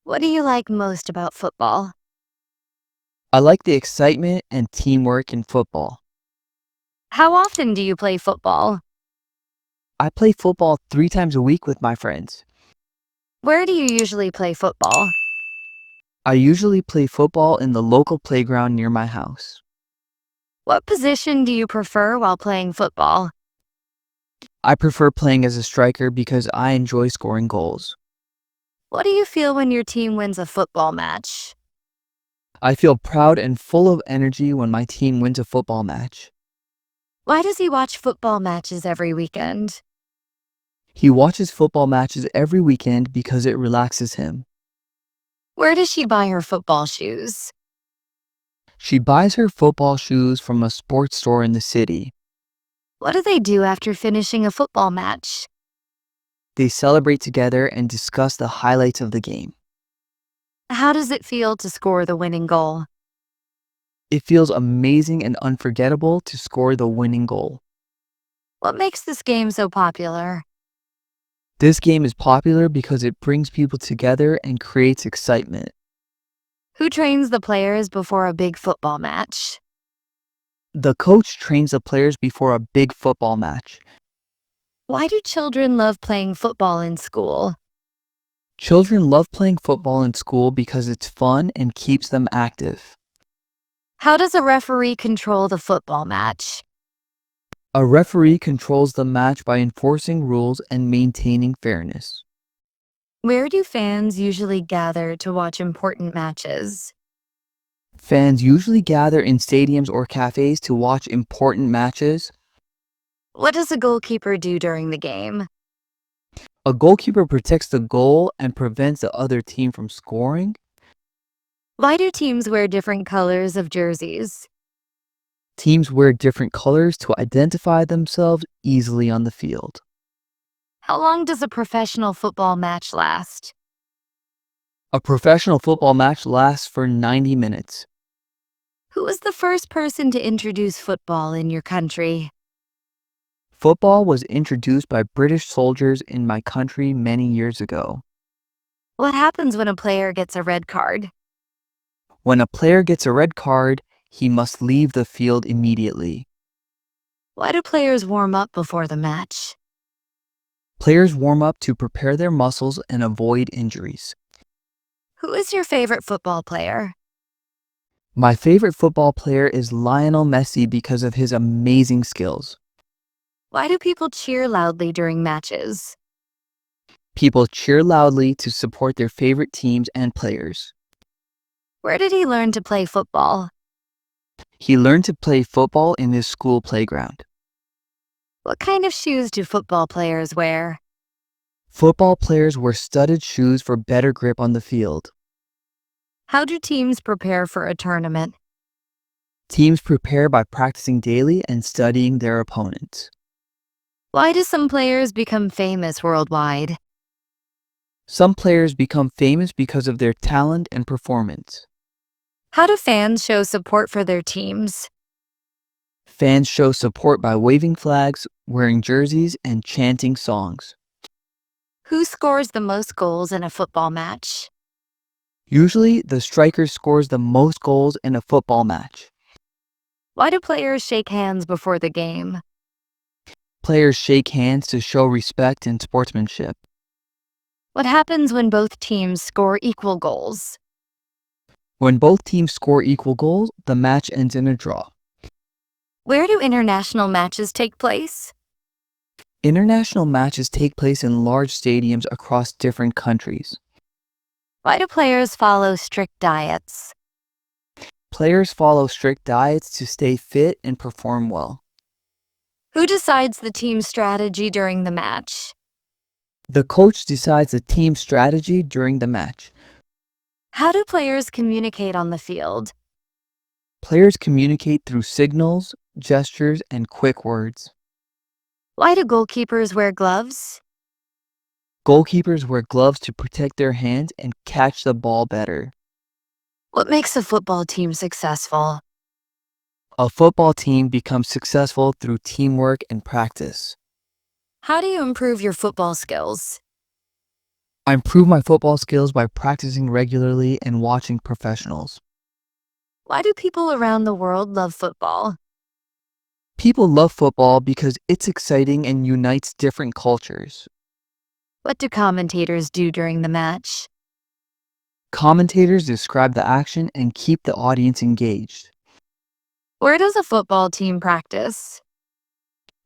What do you like most about football? I like the excitement and teamwork in football. How often do you play football? I play football 3 times a week with my friends. Where do you usually play football? I usually play football in the local playground near my house. What position do you prefer while playing football? I prefer playing as a striker because I enjoy scoring goals. What do you feel when your team wins a football match? I feel proud and full of energy when my team wins a football match. Why does he watch football matches every weekend? He watches football matches every weekend because it relaxes him. Where does she buy her football shoes? She buys her football shoes from a sports store in the city. What do they do after finishing a football match? They celebrate together and discuss the highlights of the game. How does it feel to score the winning goal? It feels amazing and unforgettable to score the winning goal. What makes this game so popular? This game is popular because it brings people together and creates excitement. Who trains the players before a big football match? The coach trains the players before a big football match. Why do children love playing football in school? Children love playing football in school because it's fun and keeps them active. How does a referee control the football match? A referee controls the match by enforcing rules and maintaining fairness. Where do fans usually gather to watch important matches? Fans usually gather in stadiums or cafes to watch important matches. What does a goalkeeper do during the game? A goalkeeper protects the goal and prevents the other team from scoring. Why do teams wear different colors of jerseys? Teams wear different colors to identify themselves easily on the field. How long does a professional football match last? A professional football match lasts for 90 minutes. Who was the first person to introduce football in your country? Football was introduced by British soldiers in my country many years ago. What happens when a player gets a red card? When a player gets a red card, he must leave the field immediately. Why do players warm up before the match? Players warm up to prepare their muscles and avoid injuries. Who is your favorite football player? My favorite football player is Lionel Messi because of his amazing skills. Why do people cheer loudly during matches? People cheer loudly to support their favorite teams and players. Where did he learn to play football? He learned to play football in his school playground. What kind of shoes do football players wear? Football players wear studded shoes for better grip on the field. How do teams prepare for a tournament? Teams prepare by practicing daily and studying their opponents. Why do some players become famous worldwide? Some players become famous because of their talent and performance. How do fans show support for their teams? Fans show support by waving flags, wearing jerseys, and chanting songs. Who scores the most goals in a football match? Usually, the striker scores the most goals in a football match. Why do players shake hands before the game? Players shake hands to show respect and sportsmanship. What happens when both teams score equal goals? When both teams score equal goals, the match ends in a draw. Where do international matches take place? International matches take place in large stadiums across different countries. Why do players follow strict diets? Players follow strict diets to stay fit and perform well. Who decides the team strategy during the match? The coach decides the team strategy during the match. How do players communicate on the field? Players communicate through signals, gestures, and quick words. Why do goalkeepers wear gloves? Goalkeepers wear gloves to protect their hands and catch the ball better. What makes a football team successful? A football team becomes successful through teamwork and practice. How do you improve your football skills? I improve my football skills by practicing regularly and watching professionals. Why do people around the world love football? People love football because it's exciting and unites different cultures. What do commentators do during the match? Commentators describe the action and keep the audience engaged. Where does a football team practice?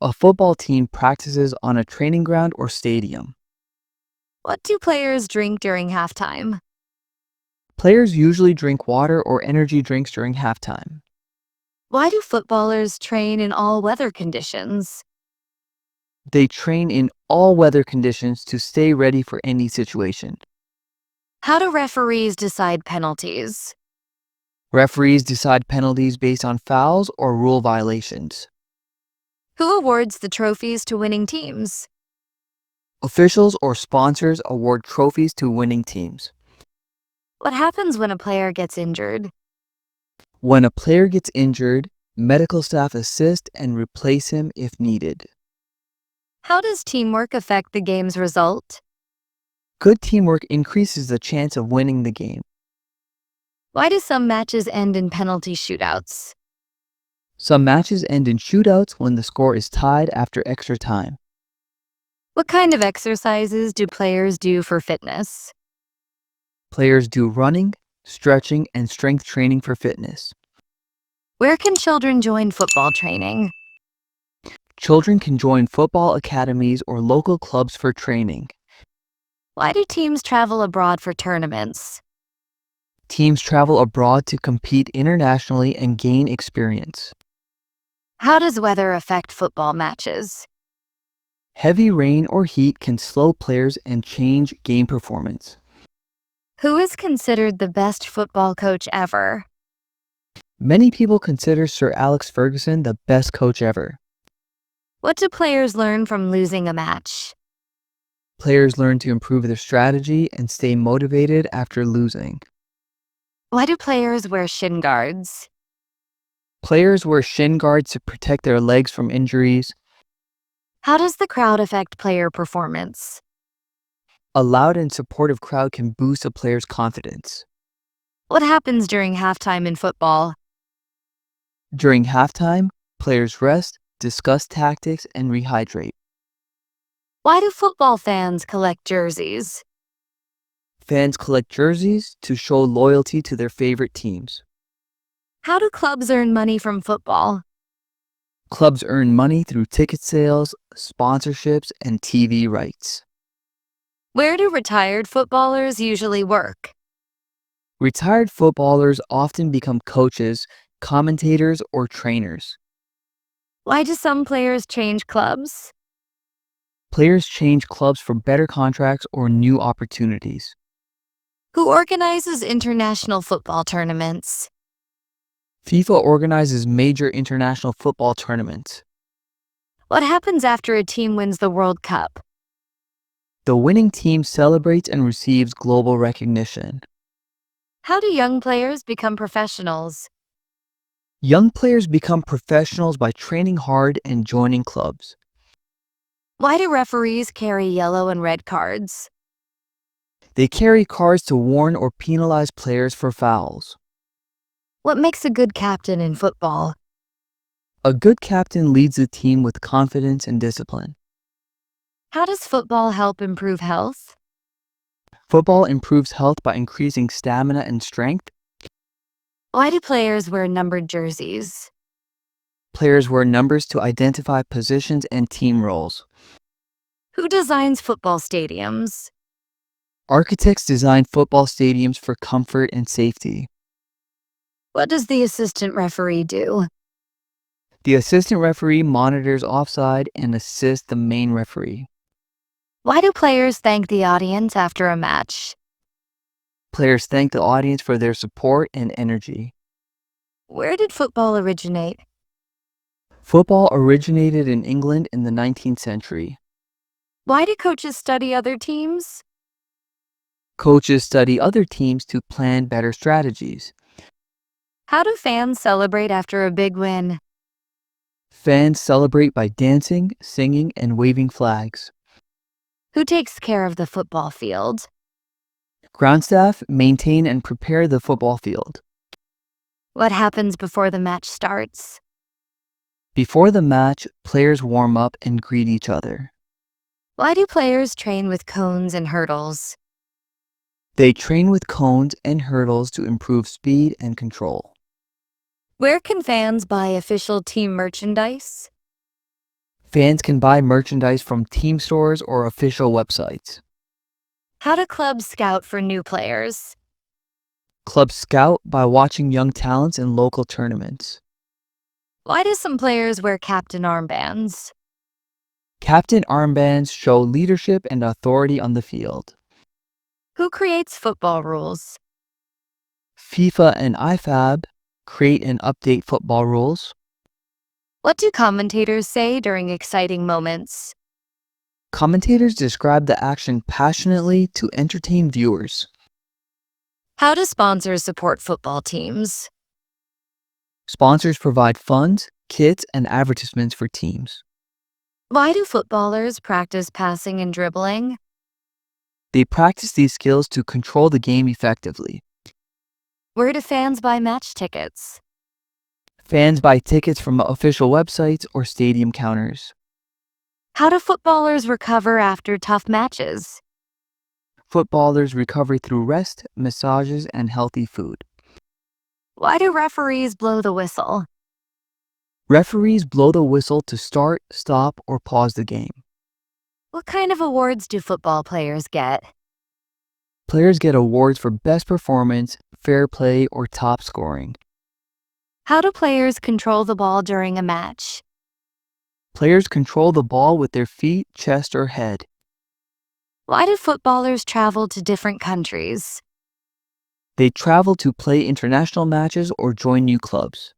A football team practices on a training ground or stadium. What do players drink during halftime? Players usually drink water or energy drinks during halftime. Why do footballers train in all weather conditions? They train in all weather conditions to stay ready for any situation. How do referees decide penalties? Referees decide penalties based on fouls or rule violations. Who awards the trophies to winning teams? Officials or sponsors award trophies to winning teams. What happens when a player gets injured? When a player gets injured, medical staff assist and replace him if needed. How does teamwork affect the game's result? Good teamwork increases the chance of winning the game. Why do some matches end in penalty shootouts? Some matches end in shootouts when the score is tied after extra time. What kind of exercises do players do for fitness? Players do running, stretching, and strength training for fitness. Where can children join football training? Children can join football academies or local clubs for training. Why do teams travel abroad for tournaments? Teams travel abroad to compete internationally and gain experience. How does weather affect football matches? Heavy rain or heat can slow players and change game performance. Who is considered the best football coach ever? Many people consider Sir Alex Ferguson the best coach ever. What do players learn from losing a match? Players learn to improve their strategy and stay motivated after losing. Why do players wear shin guards? Players wear shin guards to protect their legs from injuries. How does the crowd affect player performance? A loud and supportive crowd can boost a player's confidence. What happens during halftime in football? During halftime, players rest, discuss tactics, and rehydrate. Why do football fans collect jerseys? Fans collect jerseys to show loyalty to their favorite teams. How do clubs earn money from football? Clubs earn money through ticket sales, sponsorships, and TV rights. Where do retired footballers usually work? Retired footballers often become coaches, commentators, or trainers. Why do some players change clubs? Players change clubs for better contracts or new opportunities. Who organizes international football tournaments? FIFA organizes major international football tournaments. What happens after a team wins the World Cup? The winning team celebrates and receives global recognition. How do young players become professionals? Young players become professionals by training hard and joining clubs. Why do referees carry yellow and red cards? They carry cards to warn or penalize players for fouls. What makes a good captain in football? A good captain leads the team with confidence and discipline. How does football help improve health? Football improves health by increasing stamina and strength. Why do players wear numbered jerseys? Players wear numbers to identify positions and team roles. Who designs football stadiums? Architects design football stadiums for comfort and safety. What does the assistant referee do? The assistant referee monitors offside and assists the main referee. Why do players thank the audience after a match? Players thank the audience for their support and energy. Where did football originate? Football originated in England in the 19th century. Why do coaches study other teams? Coaches study other teams to plan better strategies. How do fans celebrate after a big win? Fans celebrate by dancing, singing, and waving flags. Who takes care of the football field? Ground staff maintain and prepare the football field. What happens before the match starts? Before the match, players warm up and greet each other. Why do players train with cones and hurdles? They train with cones and hurdles to improve speed and control. Where can fans buy official team merchandise? Fans can buy merchandise from team stores or official websites. How do clubs scout for new players? Clubs scout by watching young talents in local tournaments. Why do some players wear captain armbands? Captain armbands show leadership and authority on the field. Who creates football rules? FIFA and IFAB create and update football rules. What do commentators say during exciting moments? Commentators describe the action passionately to entertain viewers. How do sponsors support football teams? Sponsors provide funds, kits, and advertisements for teams. Why do footballers practice passing and dribbling? They practice these skills to control the game effectively. Where do fans buy match tickets? Fans buy tickets from official websites or stadium counters. How do footballers recover after tough matches? Footballers recover through rest, massages, and healthy food. Why do referees blow the whistle? Referees blow the whistle to start, stop, or pause the game. What kind of awards do football players get? Players get awards for best performance, fair play, or top scoring. How do players control the ball during a match? Players control the ball with their feet, chest, or head. Why do footballers travel to different countries? They travel to play international matches or join new clubs.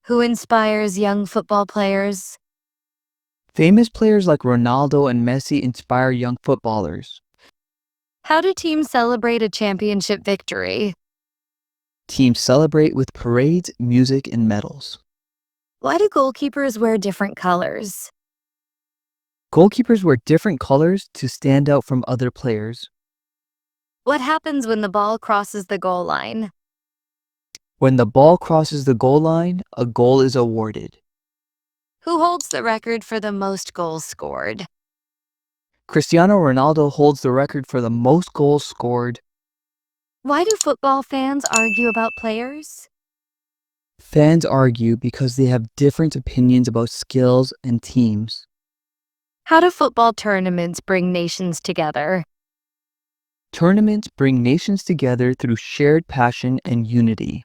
Who inspires young football players? Famous players like Ronaldo and Messi inspire young footballers. How do teams celebrate a championship victory? Teams celebrate with parades, music, and medals. Why do goalkeepers wear different colors? Goalkeepers wear different colors to stand out from other players. What happens when the ball crosses the goal line? When the ball crosses the goal line, a goal is awarded. Who holds the record for the most goals scored? Cristiano Ronaldo holds the record for the most goals scored. Why do football fans argue about players? Fans argue because they have different opinions about skills and teams. How do football tournaments bring nations together? Tournaments bring nations together through shared passion and unity.